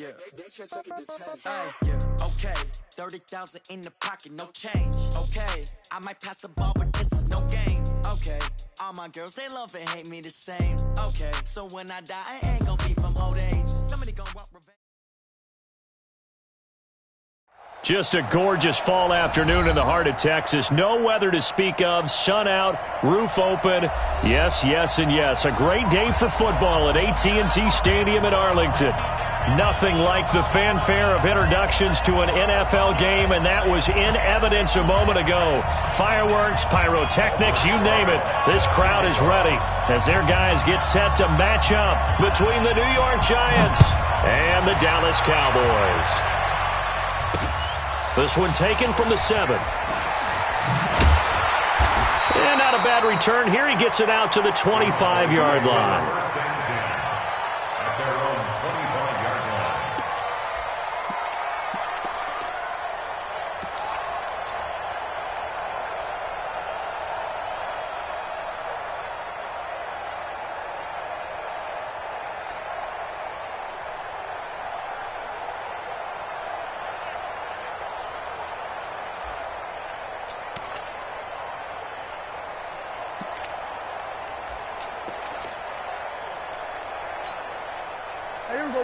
Yeah. Yeah. Okay. 30,000 in the pocket, no change. Okay. I might pass the ball, but this is no game. Okay. All my girls, they love and hate me the same. Okay. So when I die, I ain't gonna be from old age. Somebody gonna want revenge. Just a gorgeous fall afternoon in the heart of Texas. No weather to speak of. Sun out, roof open. Yes, yes, and yes. A great day for football at AT&T Stadium in Arlington. Nothing like the fanfare of introductions to an NFL game, and that was in evidence a moment ago. Fireworks, pyrotechnics, you name it. This crowd is ready as their guys get set to match up between the New York Giants and the Dallas Cowboys. This one taken from the 7. And not a bad return here. He gets it out to the 25-yard line. Here we go.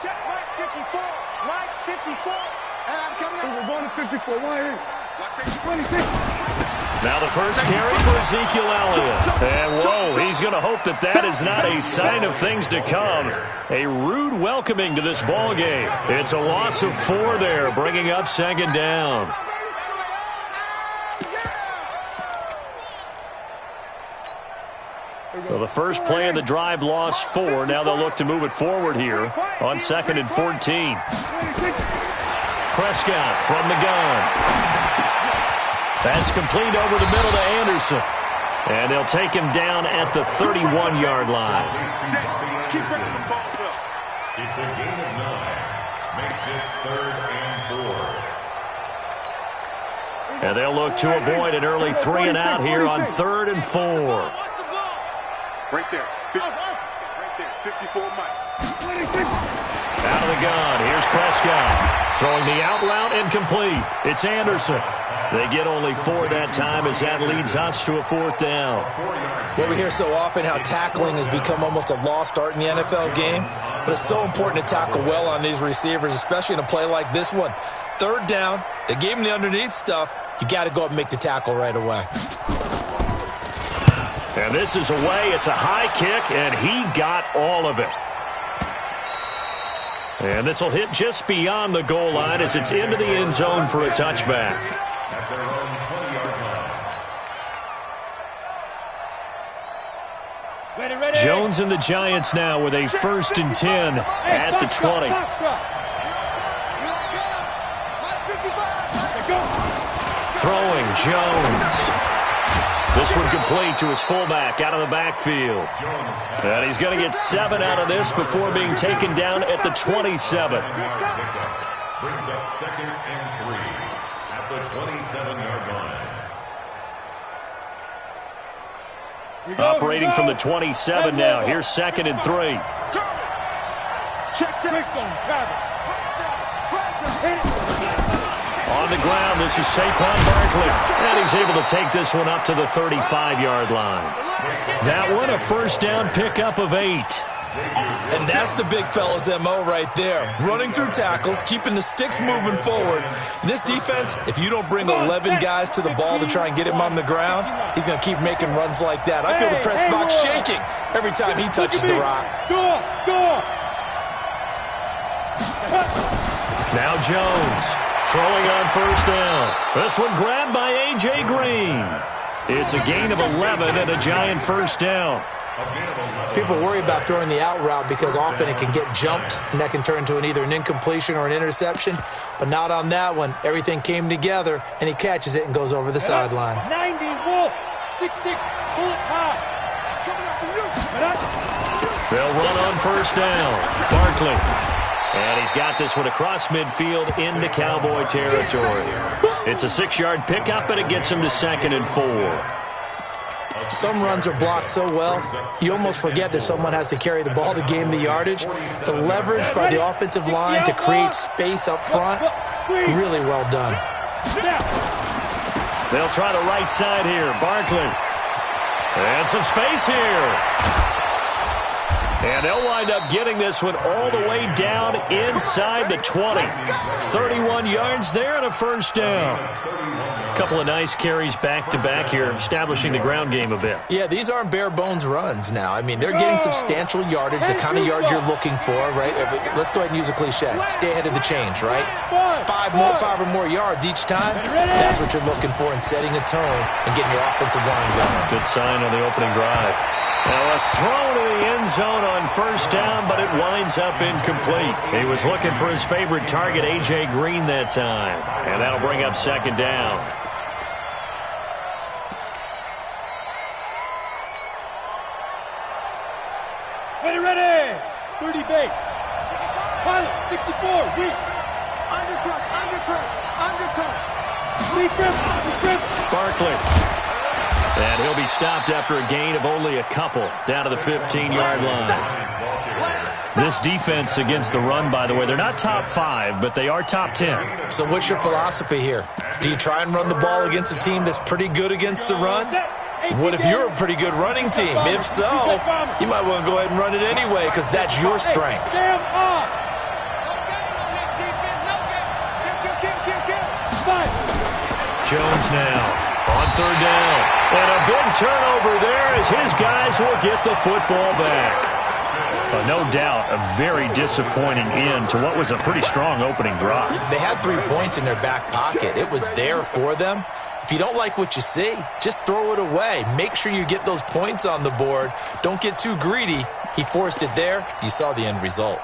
Check right 54. Right 54. And I'm coming up. We're going to 54. Right 26. Now the first carry for Ezekiel Elliott. And whoa, he's going to hope that that is not a sign of things to come. A rude welcoming to this ball game. It's a loss of 4 there, bringing up second down. So the first play of the drive lost 4. Now they'll look to move it forward here on 2nd and 14. Prescott from the gun. That's complete over the middle to Anderson. And they'll take him down at the 31-yard line. It's a gain of 9. Makes it 3rd and 4. And they'll look to avoid an early 3 and out here on 3rd and 4. Right there. 54 Mike. Out of the gun. Here's Prescott. Throwing the out route incomplete. It's Anderson. They get only 4 that time as that leads us to a 4th down. Well, we hear so often how tackling has become almost a lost art in the NFL game. But it's so important to tackle well on these receivers, especially in a play like this one. 3rd down. They gave him the underneath stuff. You got to go up and make the tackle right away. And this is away. It's a high kick, and he got all of it. And this will hit just beyond the goal line as it's into the end zone for a touchback. At their own 20-yard line. Jones and the Giants now with a 1st and 10 at the 20. Throwing Jones. This one complete to his fullback out of the backfield. And he's going to get 7 out of this before being taken down at the 27. Brings up 2nd and 3 at the 27-yard line. Operating from the 27 now. Here's 2nd and 3. On the ground, this is Saquon Barkley. And he's able to take this one up to the 35-yard line. That one a 1st down pickup of 8. And that's the big fella's MO right there. Running through tackles, keeping the sticks moving forward. This defense, if you don't bring 11 guys to the ball to try and get him on the ground, he's going to keep making runs like that. I feel the press box shaking every time he touches the rock. Now Jones throwing on 1st down. This one grabbed by A.J. Green. It's a gain of 11 and a Giant 1st down. People worry about throwing the out route because often it can get jumped, and that can turn into either an incompletion or an interception. But not on that one. Everything came together, and he catches it and goes over the sideline. 90 Wolf, 6'6", bullet high. They'll run on 1st down. Barkley. And he's got this one across midfield into Cowboy territory. It's a 6-yard pickup, and it gets him to 2nd and 4. Some runs are blocked so well, you almost forget that someone has to carry the ball to gain the yardage. The leverage by the offensive line to create space up front, really well done. They'll try the right side here. Barkley. And some space here. And they'll wind up getting this one all the way down inside the 20. 31 yards there and a first down. A couple of nice carries back-to-back here, establishing the ground game a bit. Yeah, these aren't bare-bones runs now. I mean, they're getting substantial yardage, the kind of yards you're looking for, right? Let's go ahead and use a cliche. Stay ahead of the change, right? Five or more yards each time. That's what you're looking for in setting a tone and getting your offensive line going. Good sign on the opening drive. Now a throw to the end zone on first down, but it winds up incomplete. He was looking for his favorite target, A.J. Green, that time. And that'll bring up second down. Ready. 30 base. Pilot, 64, weak. Undercut. Barkley. And he'll be stopped after a gain of only a couple, down to the 15-yard line. This defense against the run, by the way, they're not top 5, but they are top 10. So what's your philosophy here? Do you try and run the ball against a team that's pretty good against the run? What if you're a pretty good running team? If so, you might want to go ahead and run it anyway because that's your strength. Jones now on third down. And a big turnover there as his guys will get the football back. No doubt a very disappointing end to what was a pretty strong opening drive. They had 3 points in their back pocket. It was there for them. If you don't like what you see, just throw it away. Make sure you get those points on the board. Don't get too greedy. He forced it there. You saw the end result.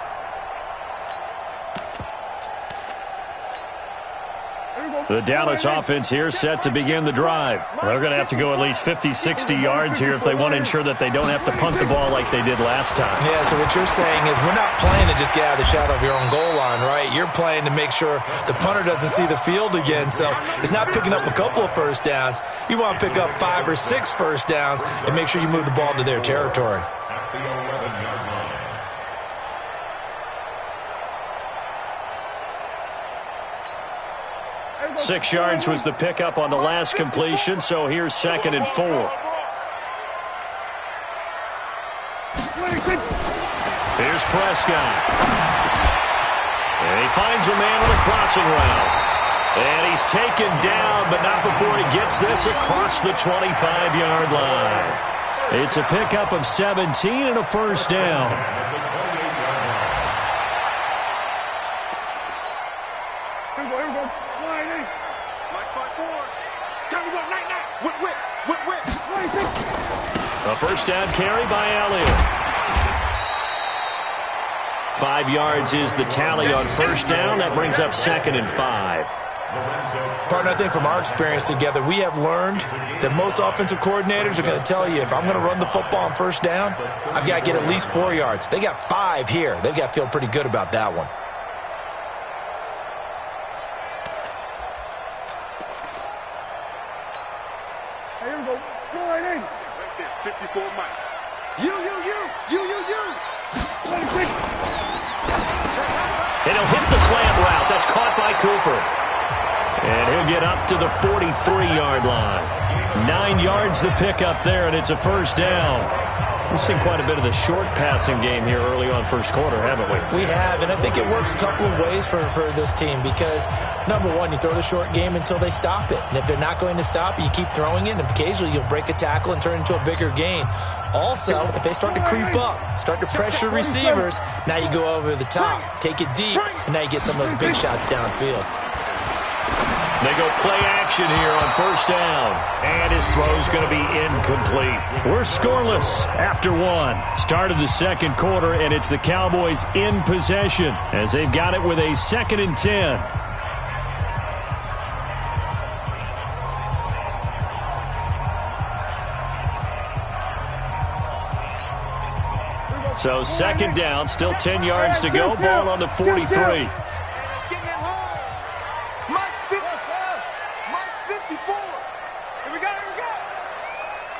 The Dallas offense here set to begin the drive. They're going to have to go at least 50, 60 yards here if they want to ensure that they don't have to punt the ball like they did last time. Yeah, so what you're saying is we're not playing to just get out of the shadow of your own goal line, right? You're playing to make sure the punter doesn't see the field again. So it's not picking up a couple of first downs. You want to pick up 5 or 6 first downs and make sure you move the ball to their territory. 6 yards was the pickup on the last completion, so here's 2nd and 4. Here's Prescott. And he finds a man on a crossing route. And he's taken down, but not before he gets this across the 25-yard line. It's a pickup of 17 and a first down. A first down carry by Elliott. 5 yards is the tally on first down. That brings up 2nd and 5. Partner, I think from our experience together, we have learned that most offensive coordinators are going to tell you if I'm going to run the football on first down, I've got to get at least 4 yards. They got 5 here. They've got to feel pretty good about that one. Here we go. Go right in. Right there, 54 Mike. You. 26. And he'll hit the slant route. That's caught by Cooper. And he'll get up to the 43-yard line. 9 yards the pickup there, and it's a first down. We've seen quite a bit of the short passing game here early on first quarter, haven't we? We have, and I think it works a couple of ways for this team because, number one, you throw the short game until they stop it. And if they're not going to stop it, you keep throwing it, and occasionally you'll break a tackle and turn it into a bigger gain. Also, if they start to creep up, start to pressure receivers, now you go over the top, take it deep, and now you get some of those big shots downfield. They go play action here on first down. And his throw's going to be incomplete. We're scoreless after 1. Start of the second quarter, and it's the Cowboys in possession as they've got it with a 2nd and 10. So 2nd down, still 10 yards to go. Ball on the 43.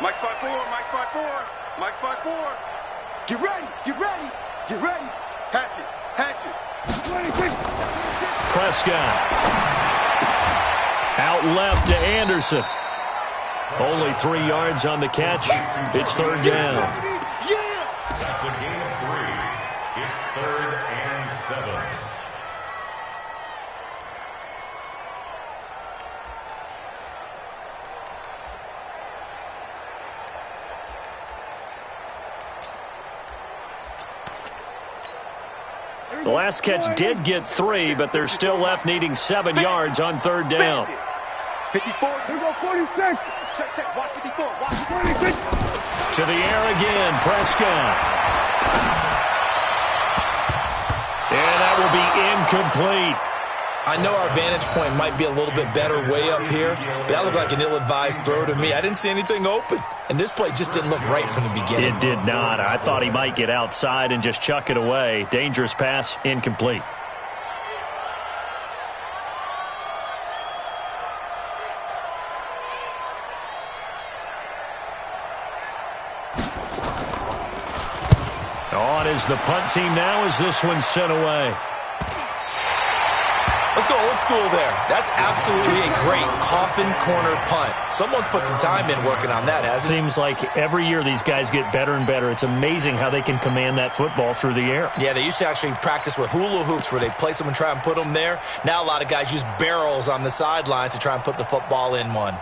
Mike spot 4. 4. Mike's by 4. Get ready. Get ready. Get ready. Hatchet. Hatchet. Prescott. Out left to Anderson. Only 3 yards on the catch. It's third down. That's a gain of 3. It's 3rd and 7. The last catch did get 3, but they're still left needing 7 yards on third down. 54. Here go 46. Check. Watch 54. Watch 46. To the air again, Prescott. And that will be incomplete. I know our vantage point might be a little bit better way up here, but that looked like an ill-advised throw to me. I didn't see anything open, and this play just didn't look right from the beginning. It did not. I thought he might get outside and just chuck it away. Dangerous pass, incomplete. On is the punt team now as this one's sent away. Let's go old school there. That's absolutely a great coffin corner punt. Someone's put some time in working on that, hasn't it? Seems like every year these guys get better and better. It's amazing how they can command that football through the air. Yeah, they used to actually practice with hula hoops where they place them and try and put them there. Now a lot of guys use barrels on the sidelines to try and put the football in one.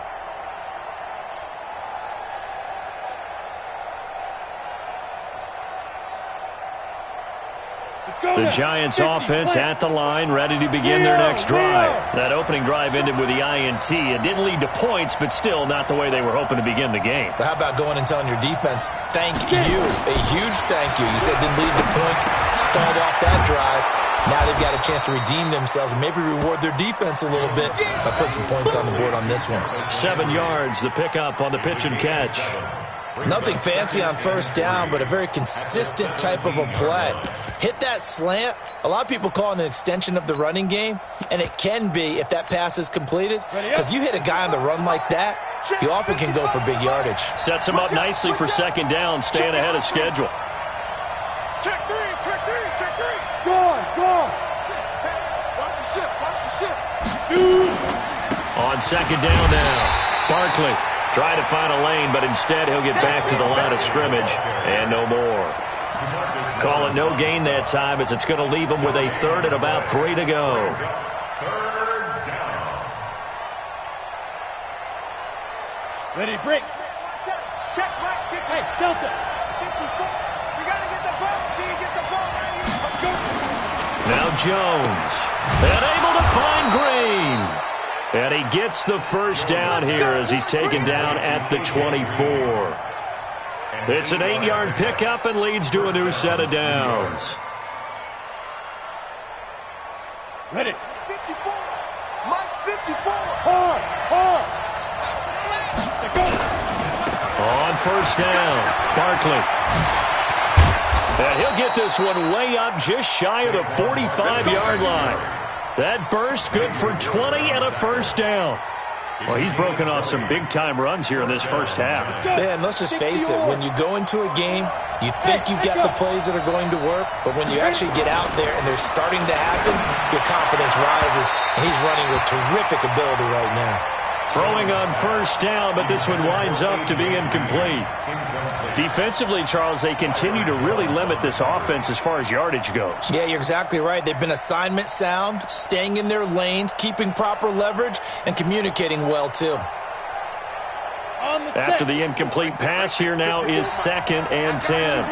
The Giants offense at the line, ready to begin their next drive. That opening drive ended with the INT. It didn't lead to points, but still not the way they were hoping to begin the game. But how about going and telling your defense, thank you, a huge thank you. You said it didn't lead to points, stalled off that drive. Now they've got a chance to redeem themselves and maybe reward their defense a little bit by putting some points on the board on this one. 7 yards, the pickup on the pitch and catch. Nothing fancy on first down, but a very consistent type of a play. Hit that slant. A lot of people call it an extension of the running game, and it can be if that pass is completed. Because you hit a guy on the run like that, you often can go for big yardage. Sets him up nicely for second down, staying ahead of schedule. Check 3. Check 3. Check 3. Go on. Watch the ship. On second down now, Barkley trying to find a lane, but instead he'll get back to the line of scrimmage and no more. Call it no gain that time as it's going to leave him with a third and about 3 to go. Third down. Ready, break. Check right. Hey, Delta. 54. You got to get the ball. Till you get the ball right here. Let's go. Now Jones, and able to find Green. And he gets the first down here as he's taken down at the 24. It's an 8-yard pickup and leads to a new set of downs. Ready. 54. Mike 54. Hard. On first down, Barkley. And he'll get this one way up just shy of the 45-yard line. That burst good for 20 and a first down. Well, he's broken off some big-time runs here in this first half. Man, let's just face it. When you go into a game, you think you've got the plays that are going to work, but when you actually get out there and they're starting to happen, your confidence rises, and he's running with terrific ability right now. Throwing on first down, but this one winds up to be incomplete. Defensively, Charles, they continue to really limit this offense as far as yardage goes. Yeah, you're exactly right. They've been assignment sound, staying in their lanes, keeping proper leverage, and communicating well, too. After the incomplete pass, here now is 2nd and 10.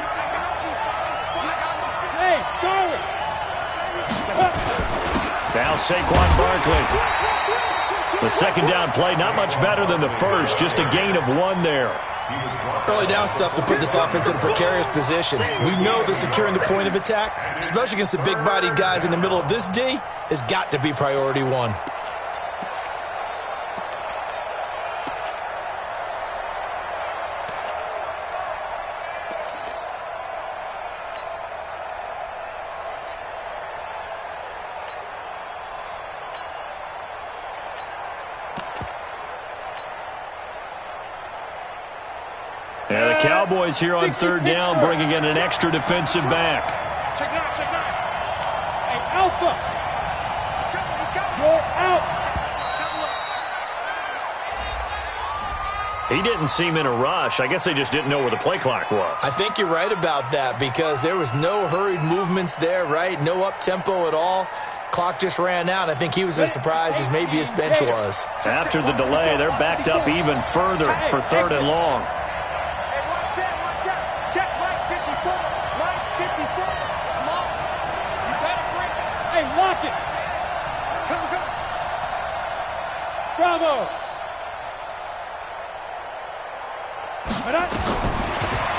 Hey, Charlie. Now Saquon Barkley. The second down play, not much better than the first, just a gain of 1 there. Early down stuff to put this offense in a precarious position. We know that securing the point of attack, especially against the big-bodied guys in the middle of this D, has got to be priority 1. And the Cowboys here on third down bringing in an extra defensive back. Check nine, check nine. Hey, Alpha. Go out. He didn't seem in a rush. I guess they just didn't know where the play clock was. I think you're right about that because there was no hurried movements there, right? No up-tempo at all. Clock just ran out. I think he was as surprised as maybe his bench was. After the delay, they're backed up even further for third and long. Hey, one set. Check right 54. Right 54. Come on. You better break. Hey, lock it. Come. Bravo.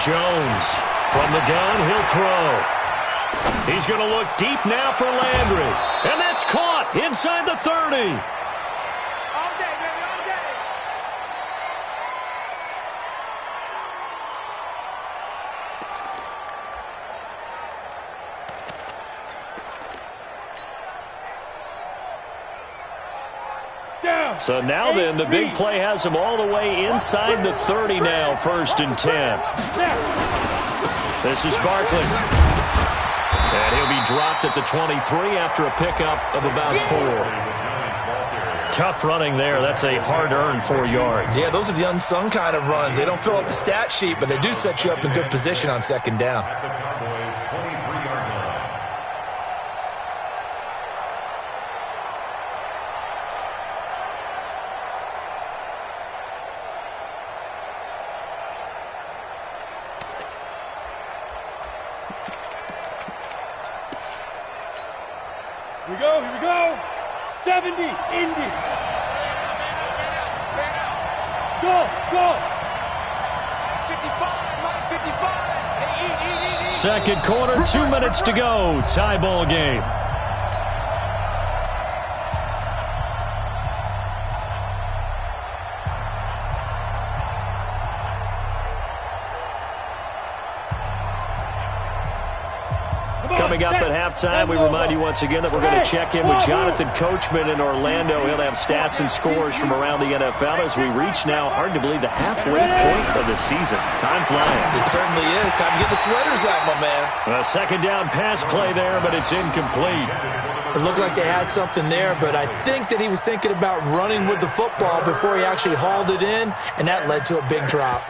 Jones from the gun, he'll throw. He's going to look deep now for Landry. And that's caught inside the 30. All day, baby, all day. Down. So now then, the big play has him all the way inside the 30 now, 1st and 10. This is Barkley. And he'll be dropped at the 23 after a pickup of about 4. Tough running there. That's a hard-earned 4 yards. Yeah, those are the unsung kind of runs. They don't fill up the stat sheet, but they do set you up in good position on second down. Here we go. 70, Indy. Go. 55. Second quarter, 2 minutes to go. Tie ball game. Coming up at halftime, we remind you once again that we're going to check in with Jonathan Coachman in Orlando. He'll have stats and scores from around the NFL as we reach now, hard to believe, the halfway point of the season. Time flying. It certainly is. Time to get the sweaters out, my man. A second down pass play there, but it's incomplete. It looked like they had something there, but I think that he was thinking about running with the football before he actually hauled it in, and that led to a big drop.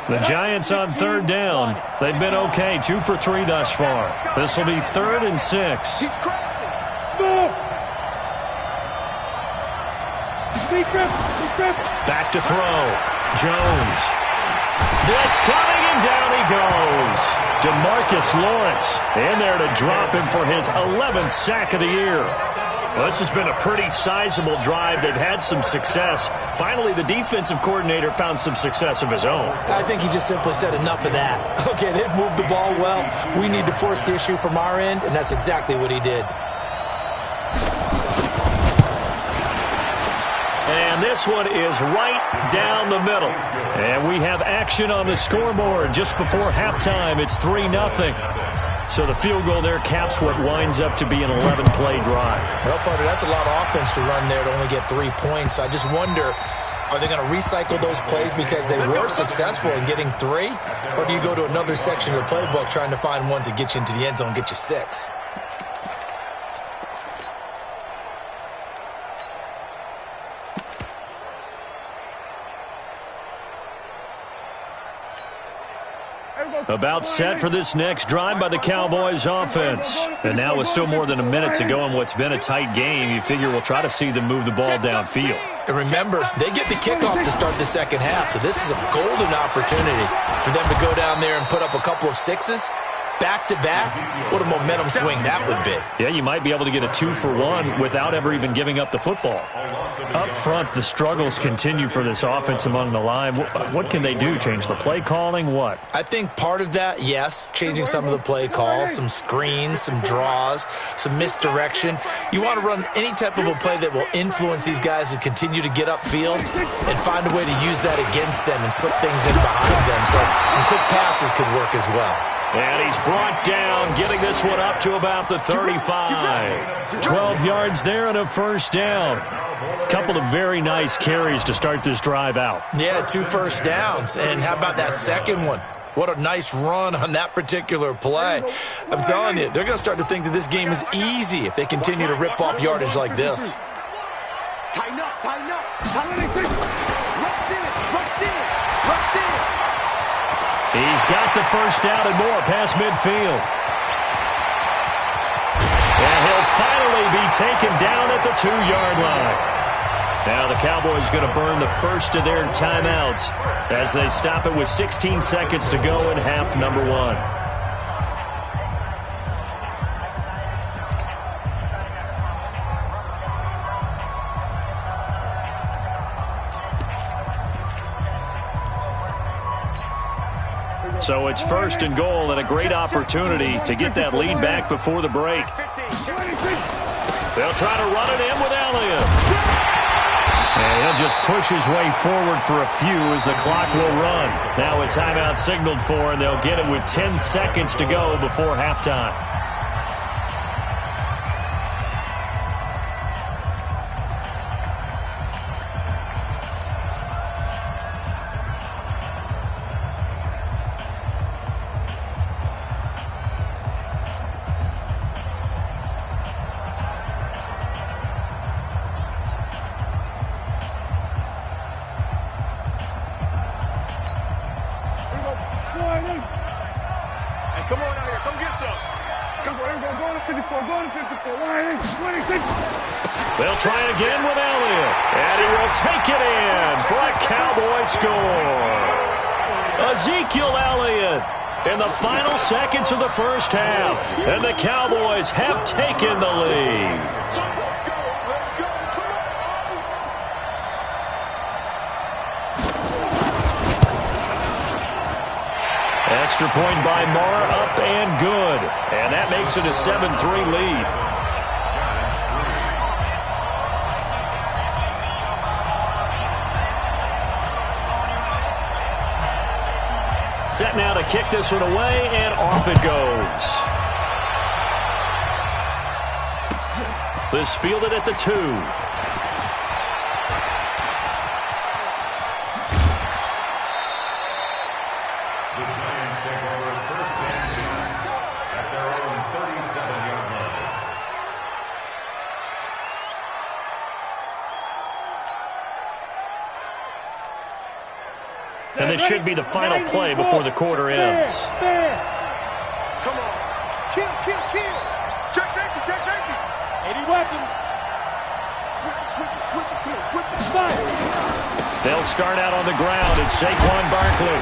The Giants on third down. They've been okay, 2 for 3 thus far. This will be 3rd and 6. He's crossing. Smooth. Back to throw. Jones. Blitz coming, and down he goes. DeMarcus Lawrence in there to drop him for his 11th sack of the year. Well, this has been a pretty sizable drive. They've had some success. Finally, the defensive coordinator found some success of his own. I think he just simply said enough of that. Okay, they've moved the ball well. We need to force the issue from our end, and that's exactly what he did. And this one is right down the middle. And we have action on the scoreboard just before halftime. It's 3-0. So the field goal there caps what winds up to be an 11-play drive. Well, partner, that's a lot of offense to run there to only get 3 points. So I just wonder, are they going to recycle those plays because they were successful in getting 3? Or do you go to another section of the playbook trying to find ones that get you into the end zone and get you 6? About set for this next drive by the Cowboys offense. And now with still more than a minute to go in what's been a tight game, you figure we'll try to see them move the ball downfield. And remember, they get the kickoff to start the second half, so this is a golden opportunity for them to go down there and put up a couple of 6s. Back-to-back, what a momentum swing that would be. Yeah, you might be able to get a 2-for-1 without ever even giving up the football. Up front, the struggles continue for this offense among the line. What can they do? Change the play calling? What? I think part of that, yes, changing some of the play calls, some screens, some draws, some misdirection. You want to run any type of a play that will influence these guys to continue to get upfield and find a way to use that against them and slip things in behind them. So some quick passes could work as well. And he's brought down, getting this one up to about the 35. 12 yards there and a first down. Couple of very nice carries to start this drive out. Yeah, 2 first downs. And how about that second one? What a nice run on that particular play. I'm telling you, they're going to start to think that this game is easy if they continue to rip off yardage like this. Tighten up, tighten up. Rush in, rush in, rush in. He's got the first down and more past midfield. And he'll finally be taken down at the 2-yard line. Now the Cowboys going to burn the first of their timeouts as they stop it with 16 seconds to go in half number 1. So it's first and goal and a great opportunity to get that lead back before the break. They'll try to run it in with Elliott. And he'll just push his way forward for a few as the clock will run. Now a timeout signaled for, and they'll get it with 10 seconds to go before halftime. They'll try it again with Elliott, and he will take it in for a Cowboy score. Ezekiel Elliott in the final seconds of the first half, and the Cowboys have taken the lead. Extra point by Marr, up and good, and that makes it a 7-3 lead. Set now to kick this one away, and off it goes. This fielded at the 2. The Giants take over first and 10 at their own 37-yard line. And this should be the final play before the quarter ends. Come on. Kill. Check safety. 80 weapon. Switch it. Spot. They'll start out on the ground. It's Saquon Barkley.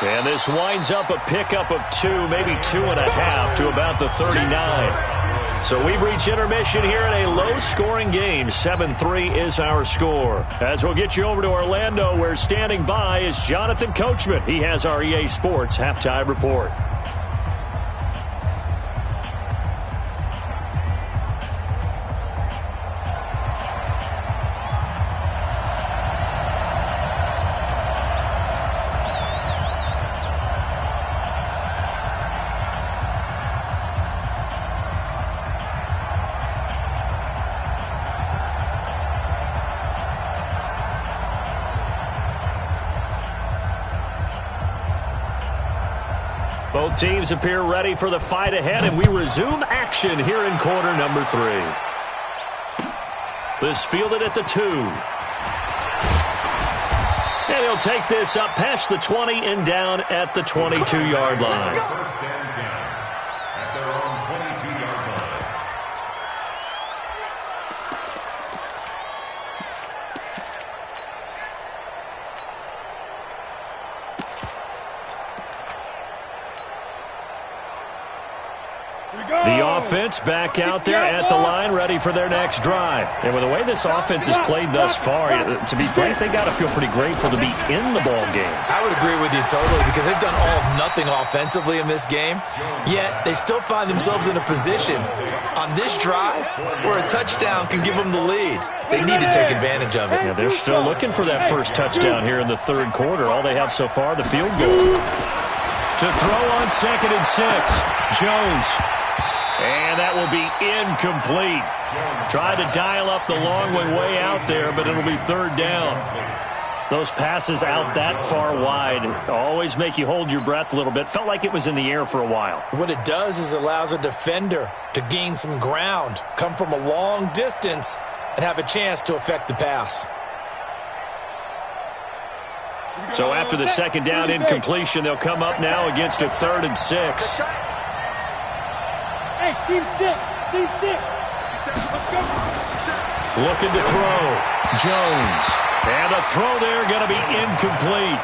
And this winds up a pickup of 2, maybe 2.5 to about the 39. So we've reached intermission here in a low-scoring game. 7-3 is our score. As we'll get you over to Orlando, where standing by is Jonathan Coachman. He has our EA Sports halftime report. Both teams appear ready for the fight ahead, and we resume action here in quarter number 3. This fielded at the 2. And he'll take this up past the 20 and down at the 22-yard line. First and 10 at their own 22-yard line. The offense back out there at the line, ready for their next drive. And with the way this offense has played thus far, to be frank, they got to feel pretty grateful to be in the ball game. I would agree with you totally, because they've done all of nothing offensively in this game, yet they still find themselves in a position on this drive where a touchdown can give them the lead. They need to take advantage of it. Yeah, they're still looking for that first touchdown here in the third quarter. All they have so far, the field goal. To throw on 2nd and 6. Jones. And that will be incomplete. Tried to dial up the long way out there, but it'll be 3rd down. Those passes out that far wide always make you hold your breath a little bit. Felt like it was in the air for a while. What it does is allows a defender to gain some ground, come from a long distance, and have a chance to affect the pass. So after the 2nd down incompletion, they'll come up now against a 3rd and 6. Hey, team 6. Team 6. Let's go. Looking to throw. Jones. And the throw there going to be incomplete.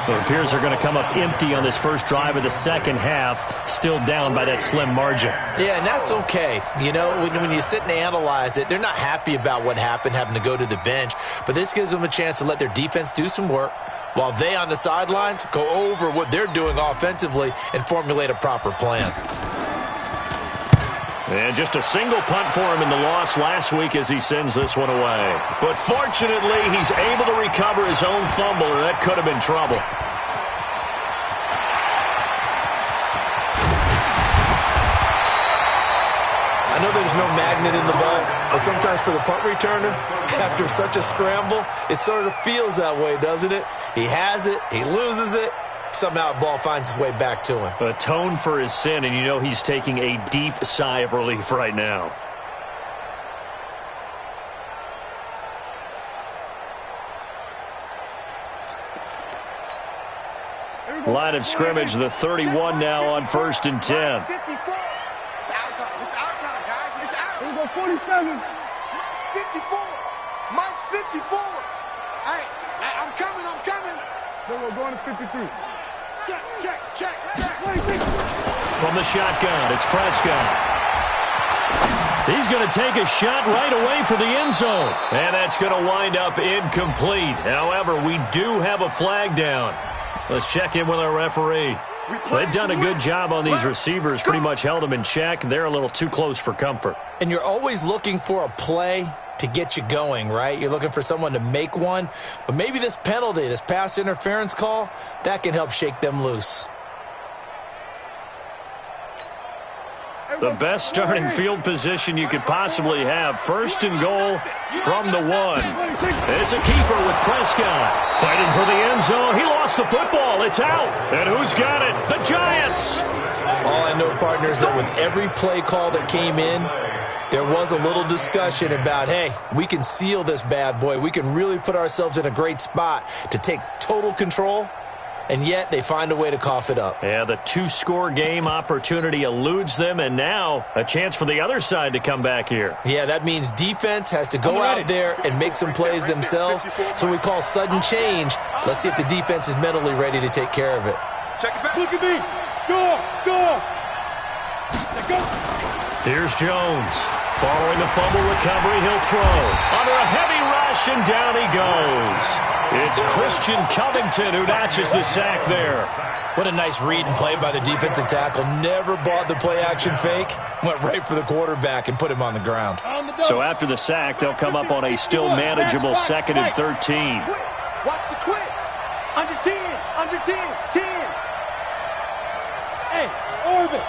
It appears they're going to come up empty on this first drive of the second half, still down by that slim margin. Yeah, and that's okay. You know, when you sit and analyze it, they're not happy about what happened, having to go to the bench. But this gives them a chance to let their defense do some work while they on the sidelines go over what they're doing offensively and formulate a proper plan. And just a single punt for him in the loss last week as he sends this one away. But fortunately, he's able to recover his own fumble, or that could have been trouble. I know there's no magnet in the ball, but sometimes for the punt returner, after such a scramble, it sort of feels that way, doesn't it? He has it, he loses it. Somehow the ball finds its way back to him. Atone for his sin, and you know he's taking a deep sigh of relief right now. Line of scrimmage, the 31 now on 1st and 10. It's our time. It's our time, guys. It's out. Here we go, 47. 54. Mike 54. Hey, I'm coming. Then we're going to 53. Check. From the shotgun, it's Prescott. He's going to take a shot right away for the end zone. And that's going to wind up incomplete. However, we do have a flag down. Let's check in with our referee. They've done a good job on these receivers, pretty much held them in check. They're a little too close for comfort. And you're always looking for a play to get you going, right? You're looking for someone to make one. But maybe this penalty, this pass interference call, that can help shake them loose. The best starting field position you could possibly have. 1st and goal from the 1. It's a keeper with Prescott. Fighting for the end zone. He lost the football. It's out. And who's got it? The Giants. All I know, partner, is that with every play call that came in, there was a little discussion about, hey, we can seal this bad boy. We can really put ourselves in a great spot to take total control. And yet they find a way to cough it up. Yeah, the 2-score game opportunity eludes them, and now a chance for the other side to come back here. Yeah, that means defense has to go out there and make some plays themselves. So we call sudden change. Let's see if the defense is mentally ready to take care of it. Check it back. Look at me. Go. Here's Jones. Following the fumble recovery, he'll throw. Under a heavy rush, and down he goes. It's Christian Covington who notches the sack there. What a nice read and play by the defensive tackle. Never bought the play-action fake. Went right for the quarterback and put him on the ground. So after the sack, they'll come up on a still manageable 2nd and 13. Watch the twist. Under 10. 10. Hey, orbit.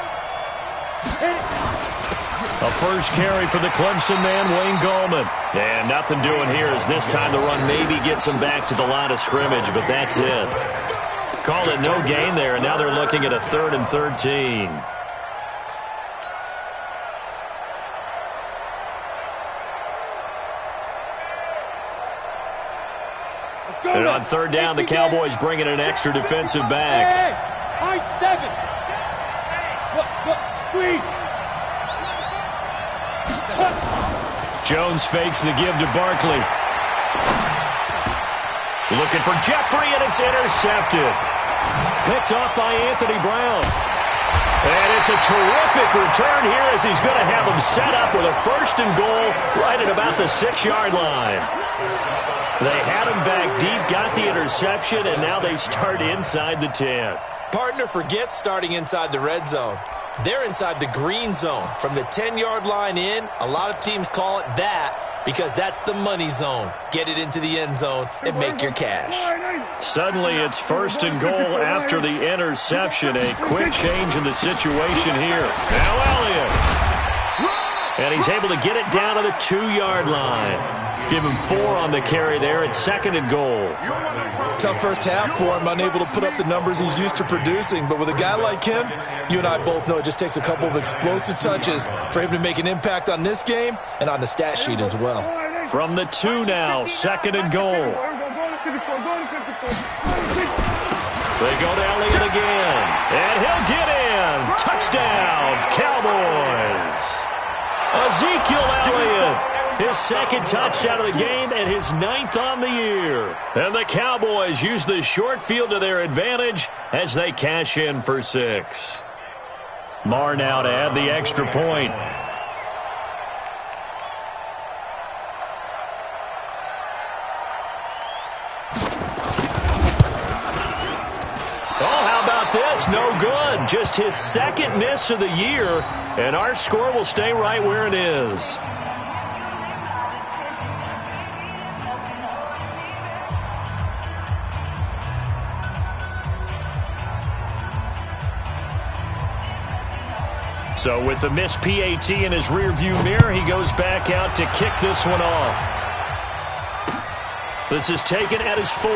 A first carry for the Clemson man, Wayne Gallman. And nothing doing here as this time the run maybe gets him back to the line of scrimmage, but that's it. Called it no gain there, and now they're looking at a 3rd and 13. And on 3rd down, the Cowboys bringing an extra defensive back. High 7. Look, squeeze. Jones fakes the give to Barkley. Looking for Jeffrey, and it's intercepted. Picked off by Anthony Brown. And it's a terrific return here as he's going to have him set up with a 1st and goal right at about the 6-yard line. They had him back deep, got the interception, and now they start inside the 10. Partner, forget starting inside the red zone. They're inside the green zone. From the 10-yard line in, a lot of teams call it that. because that's the money zone. Get it into the end zone and make your cash. Suddenly, it's 1st and goal after the interception. A quick change in the situation here. Now Elliott. And he's able to get it down to the 2-yard line. Give him 4 on the carry there at 2nd and goal. Tough first half for him, unable to put up the numbers he's used to producing. But with a guy like him, you and I both know it just takes a couple of explosive touches for him to make an impact on this game and on the stat sheet as well. From the 2 now, 2nd and goal. They go to Elliott again, and he'll get in. Touchdown, Cowboys. Ezekiel Elliott, his 2nd touchdown of the game and his 9th on the year. And the Cowboys use the short field to their advantage as they cash in for 6. Marr now to add the extra point. This no good. Just his 2nd miss of the year, and our score will stay right where it is. So with the missed PAT in his rearview mirror, he goes back out to kick this one off. This is taken at his 4.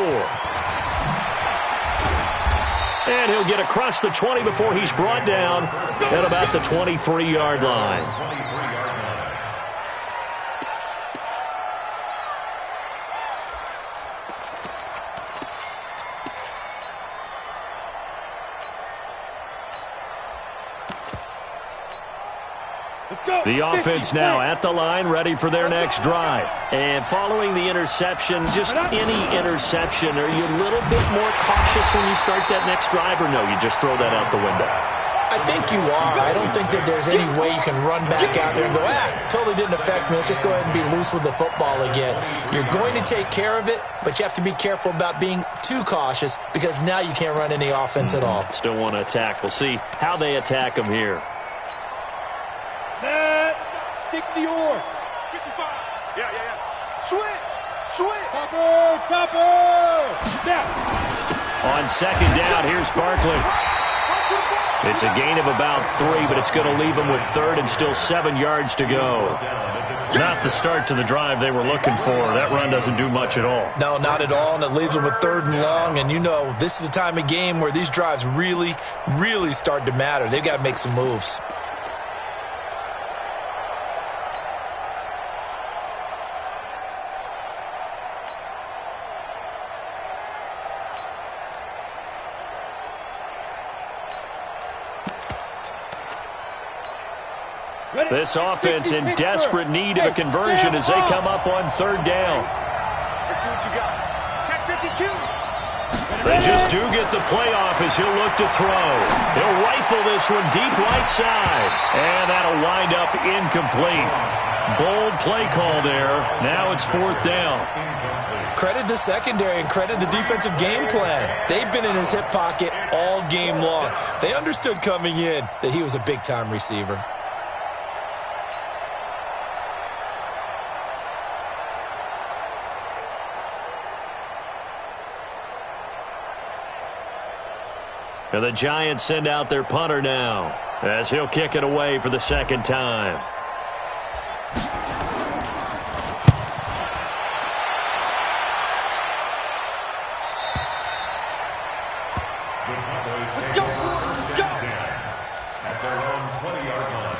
And he'll get across the 20 before he's brought down at about the 23-yard line. The offense now at the line, ready for their next drive. And following the interception, just any interception, are you a little bit more cautious when you start that next drive, or no, you just throw that out the window? I think you are. I don't think that there's any way you can run back out there and go, totally didn't affect me. Let's just go ahead and be loose with the football again. You're going to take care of it, but you have to be careful about being too cautious because now you can't run any offense at all. Still want to attack. We'll see how they attack him here. Set. 60 or 55. Yeah. Switch. Topper. Snap. On 2nd down, here's Barkley. It's a gain of about 3, but it's going to leave him with 3rd and still 7 yards to go. Not the start to the drive they were looking for. That run doesn't do much at all. No, not at all, and it leaves them with 3rd and long. And you know, this is the time of game where these drives really, really start to matter. They've got to make some moves. This offense in desperate need of a conversion as they come up on 3rd down. Let's see what you got. Check 52. They just do get the playoff as he'll look to throw. He'll rifle this one deep right side. And that'll wind up incomplete. Bold play call there. Now it's 4th down. Credit the secondary and credit the defensive game plan. They've been in his hip pocket all game long. They understood coming in that he was a big-time receiver. And the Giants send out their punter now as he'll kick it away for the 2nd time. Let's go. At their own 20-yard line.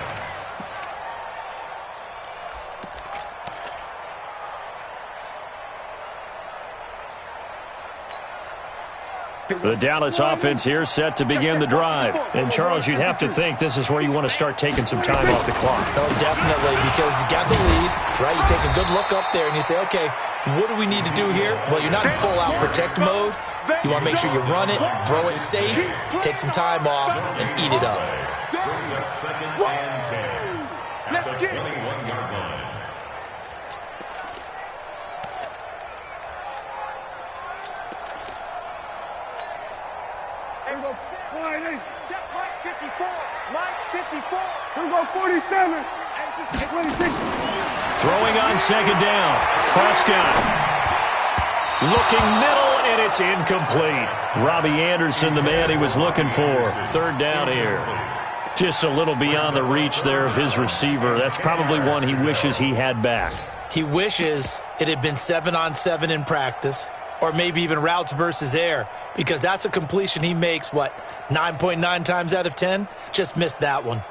The Dallas offense here set to begin the drive. And, Charles, you'd have to think this is where you want to start taking some time off the clock. Oh, definitely, because you got the lead, right? You take a good look up there and you say, okay, what do we need to do here? Well, you're not in full-out protect mode. You want to make sure you run it, throw it safe, take some time off, and eat it up. Brings up 2nd and 10. At the 21-yard line. Check Mike 54. Mike 54. Here we go, 47. Throwing on second down. Prescott. Looking middle, and it's incomplete. Robbie Anderson, the man he was looking for. Third down here. Just a little beyond the reach there of his receiver. That's probably one he wishes he had back. He wishes it had been 7-on-7 in practice, or maybe even routes versus air, because that's a completion he makes, 9.9 times out of 10? Just missed that one.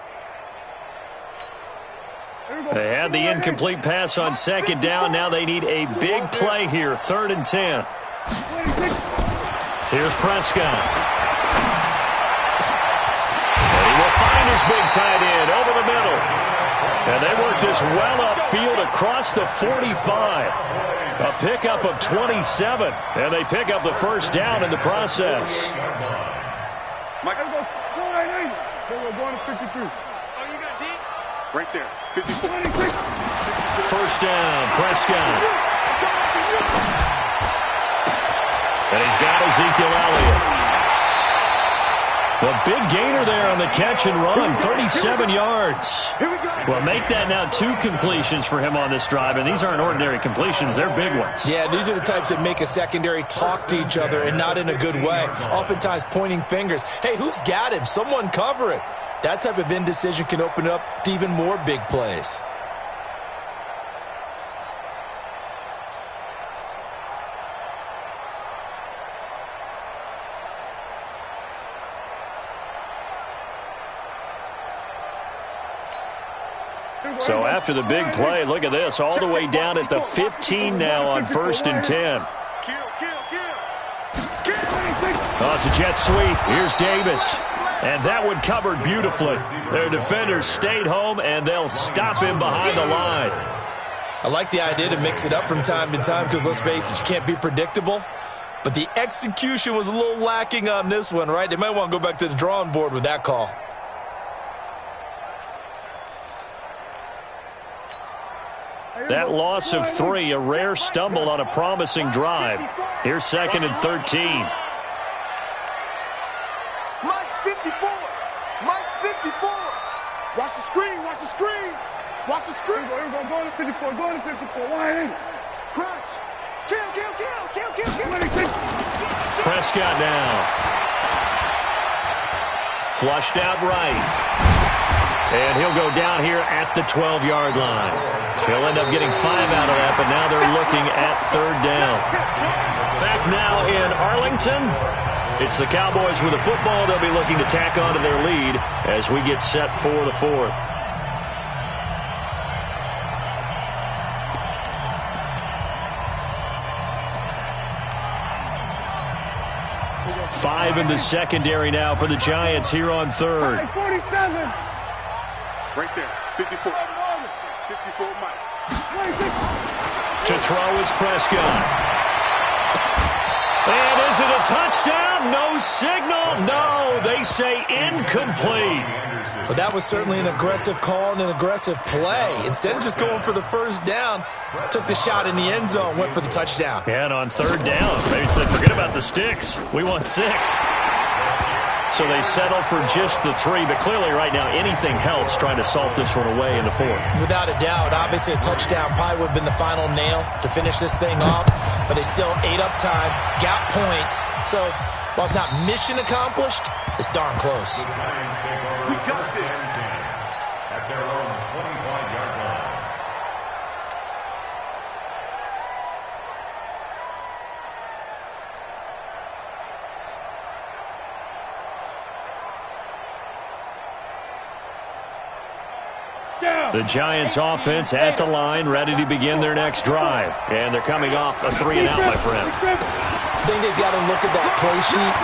They had the incomplete pass on second down. Now they need a big play here. 3rd and 10. Here's Prescott. And he will find his big tight end over the middle. And they work this well upfield across the 45. A pickup of 27. And they pick up the first down in the process. We're going to 53. Right there, 54. First down, Prescott. And he's got Ezekiel Elliott. The big gainer there on the catch and run, 37 yards. Well, make that now 2 completions for him on this drive, and these aren't ordinary completions. They're big ones. Yeah, these are the types that make a secondary talk to each other and not in a good way, oftentimes pointing fingers. Hey, who's got him? Someone cover it. That type of indecision can open it up to even more big plays. So after the big play, look at this, all the way down at the 15 now on 1st and 10. Oh, it's a jet sweep. Here's Davis. And that one covered beautifully. Their defenders stayed home, and they'll stop him behind the line. I like the idea to mix it up from time to time because, let's face it, you can't be predictable. But the execution was a little lacking on this one, right? They might want to go back to the drawing board with that call. That loss of 3, a rare stumble on a promising drive. Here's 2nd and 13. Mike 54. Mike 54. Watch the screen. Watch the screen. Watch the screen. Here we go. Go to 54. Go to 54. Wide. Crunch. Kill. Prescott now. Flushed out right. And he'll go down here at the 12-yard line. He'll end up getting 5 out of that, but now they're looking at 3rd down. Back now in Arlington. It's the Cowboys with the football. They'll be looking to tack on to their lead as we get set for the 4th. Five in the secondary now for the Giants here on 3rd. 47. Right there. 54. 54, Mike. To throw is Prescott. And is it a touchdown? No signal. No, they say incomplete. But that was certainly an aggressive call and an aggressive play. Instead of just going for the first down, took the shot in the end zone, went for the touchdown. And on 3rd down, they said, forget about the sticks. We want 6. So they settle for just the 3, but clearly right now anything helps trying to salt this one away in the 4th. Without a doubt, obviously a touchdown probably would have been the final nail to finish this thing off, but they still ate up time, got points. So while it's not mission accomplished, it's darn close. We got this. At their own 25-yard line. The Giants offense at the line, ready to begin their next drive. And they're coming off a 3-and-out, my friend. I think they've got to look at that play sheet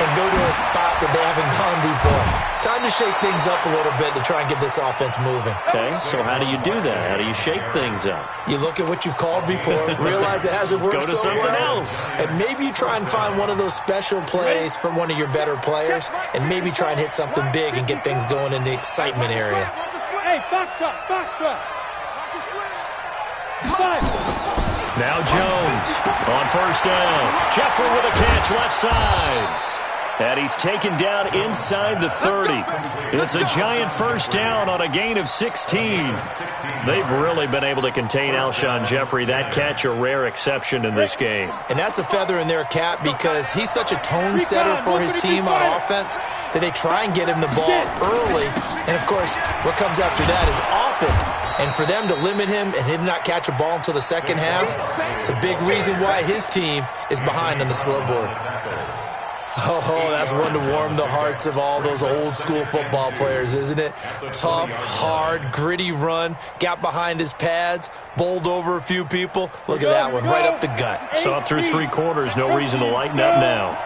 and go to a spot that they haven't gone before. Time to shake things up a little bit to try and get this offense moving. Okay, so how do you do that? How do you shake things up? You look at what you've called before, realize it hasn't worked Go to so something well, else. and maybe you try and find one of those special plays from one of your better players, and maybe try and hit something big and get things going in the excitement area. Hey, box truck. Now Jones on 1st down. Jeffrey with a catch left side. And he's taken down inside the 30. It's a giant first down on a gain of 16. They've really been able to contain Alshon Jeffrey. That catch a rare exception in this game. And that's a feather in their cap because he's such a tone setter for his team on offense that they try and get him the ball early. And, of course, what comes after that is often. And for them to limit him and him not catch a ball until the second half, it's a big reason why his team is behind on the scoreboard. Oh, that's one to warm the hearts of all those old-school football players, isn't it? Tough, hard, gritty run, got behind his pads, bowled over a few people. Look at that one, right up the gut. Saw it through 3 quarters, no reason to lighten up now.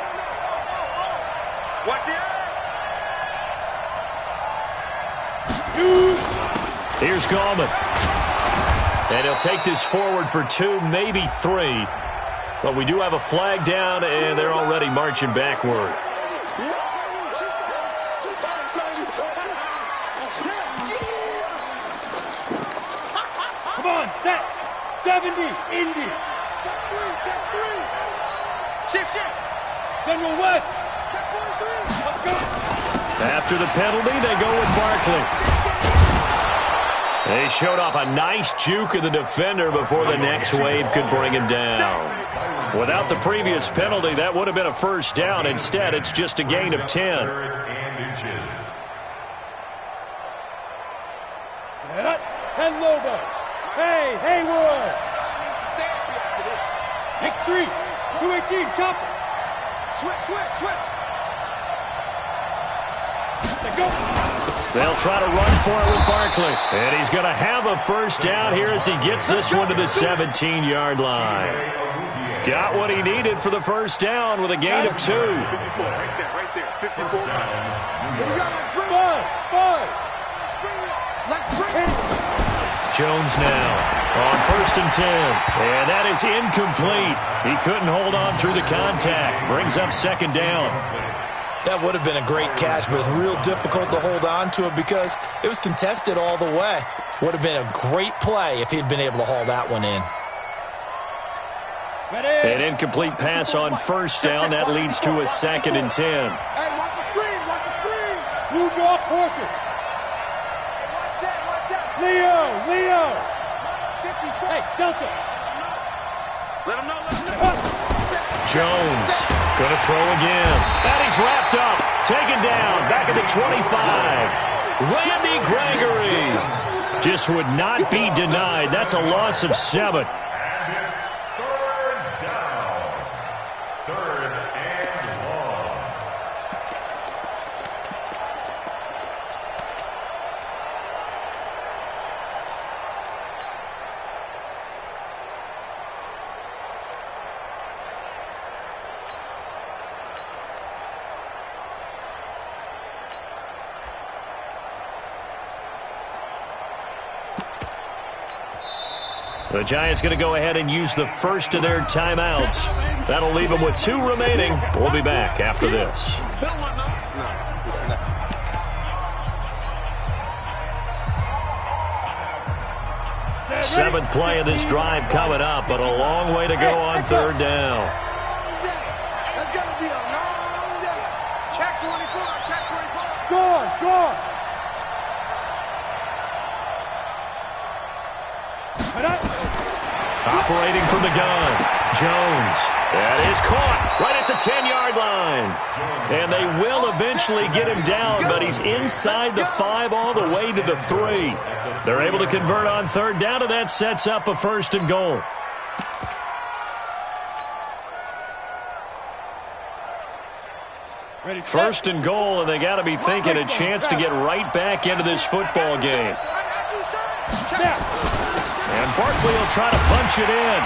Here's Gallman. And he'll take this forward for 2, maybe 3. But we do have a flag down, and they're already marching backward. Come on, set. 70, Indy. Check 3. Shift. General West. Check 43. Let's go. After the penalty, they go with Barkley. They showed off a nice juke of the defender before the next wave could bring him down. Without the previous penalty, that would have been a first down. Instead, it's just a gain of 10. Set up. 10 Lobo. Hey, Hayward. Next 3. 218. Chopper. Switch. Let's go. They'll try to run for it with Barkley. And he's going to have a first down here as he gets this one to the 17-yard line. Got what he needed for the first down with a gain of 2. Right there. 54. Jones now on 1st and 10. And that is incomplete. He couldn't hold on through the contact. Brings up 2nd down. That would have been a great catch, but it's real difficult to hold on to it because it was contested all the way. Would have been a great play if he'd been able to haul that one in. An incomplete pass on 1st down. That leads to a 2nd and 10. Hey, watch the screen. Blue draw Porkins. Leo. Hey, Delta. Let him know. Jones going to throw again. And he's wrapped up. Taken down. Back at the 25. Randy Gregory just would not be denied. That's a loss of 7. The Giants going to go ahead and use the first of their timeouts. That'll leave them with 2 remaining. We'll be back after this. 7th play of this drive coming up, but a long way to go on 3rd down. That's got to be a long day. Check 24. Gone. Operating from the gun, Jones. That is caught right at the 10-yard line. And they will eventually get him down, but he's inside the 5 all the way to the 3. They're able to convert on 3rd down, and that sets up a 1st and goal. First and goal, and they got to be thinking a chance to get right back into this football game. And Barkley will try to punch it in.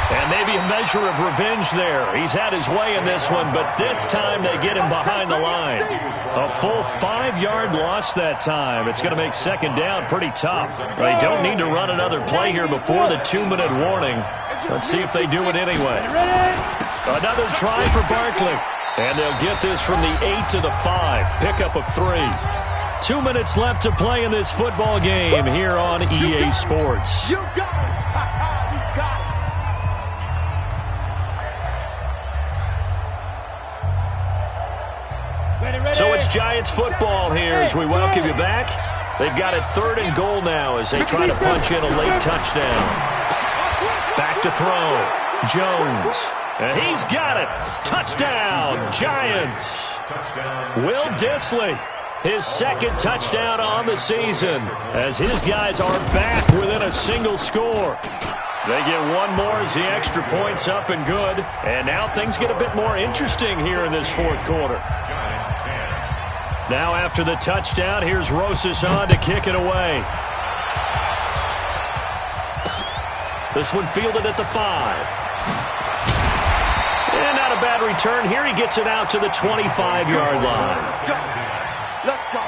And maybe a measure of revenge there. He's had his way in this one, but this time they get him behind the line. A full 5-yard loss that time. It's going to make 2nd down pretty tough. They don't need to run another play here before the 2-minute warning. Let's see if they do it anyway. Another try for Barkley. And they'll get this from the 8 to the 5. Pickup of 3. 2 minutes left to play in this football game here on EA Sports. You got it. You got it. So it's Giants football here as we welcome you back. They've got it 3rd and goal now as they try to punch in a late touchdown. Back to throw. Jones. And he's got it. Touchdown, Giants. Will Dissly, his 2nd touchdown on the season as his guys are back within a single score. They get one more as the extra point's up and good. And now things get a bit more interesting here in this 4th quarter. Now after the touchdown, here's Rosas on to kick it away. This one fielded at the 5. And not a bad return here. He gets it out to the 25-yard line. Let's go.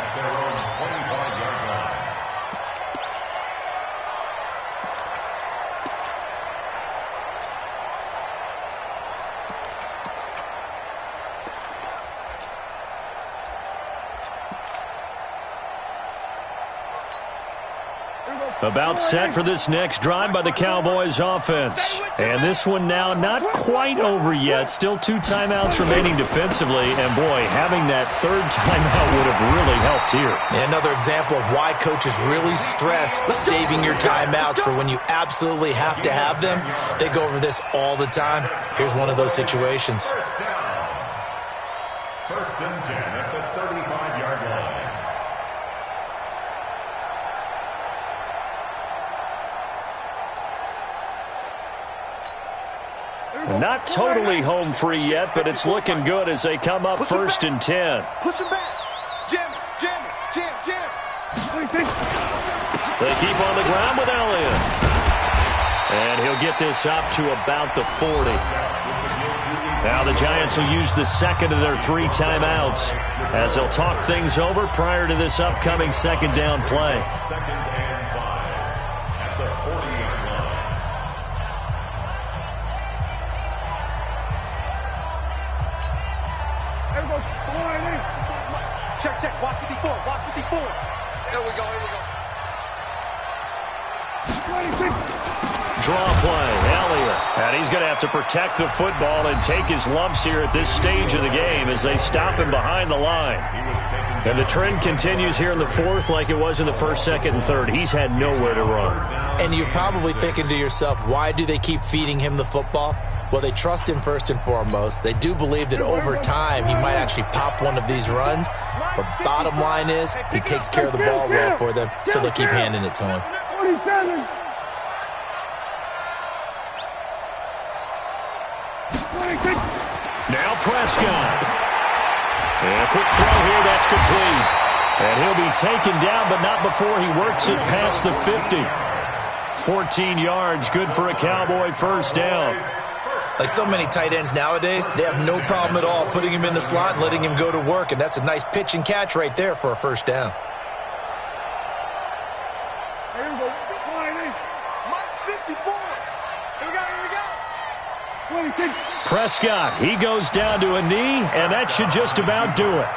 About set for this next drive by the Cowboys offense. And this one now not quite over yet. Still 2 timeouts remaining defensively. And, boy, having that 3rd timeout would have really helped here. And another example of why coaches really stress saving your timeouts for when you absolutely have to have them. They go over this all the time. Here's one of those situations. First and 10 at the 35-yard line. Not totally home free yet, but it's looking good as they come up 1st and 10. Push him back. Jam, jam, jam, jam. They keep on the ground with Elliott. And he'll get this up to about the 40. Now the Giants will use the 2nd of their 3 timeouts as they'll talk things over prior to this upcoming 2nd down play. 2nd and 5 at the 40-yard line. Check, check. Watch 54. Watch 54. Here we go. Draw play, Elliott. And he's going to have to protect the football and take his lumps here at this stage of the game as they stop him behind the line. And the trend continues here in the 4th like it was in the 1st, 2nd, and 3rd. He's had nowhere to run. And you're probably thinking to yourself, why do they keep feeding him the football? Well, they trust him first and foremost. They do believe that over time he might actually pop one of these runs. But bottom line is he takes care of the ball well for them, so they'll keep handing it to him. 47. Now Prescott. And a quick throw here, that's complete. And he'll be taken down, but not before he works it past the 50. 14 yards, good for a Cowboy 1st down. Like so many tight ends nowadays, they have no problem at all putting him in the slot and letting him go to work. And that's a nice pitch and catch right there for a 1st down. Here we go. Mike 54. Here we go. 26. Prescott, he goes down to a knee, and that should just about do it.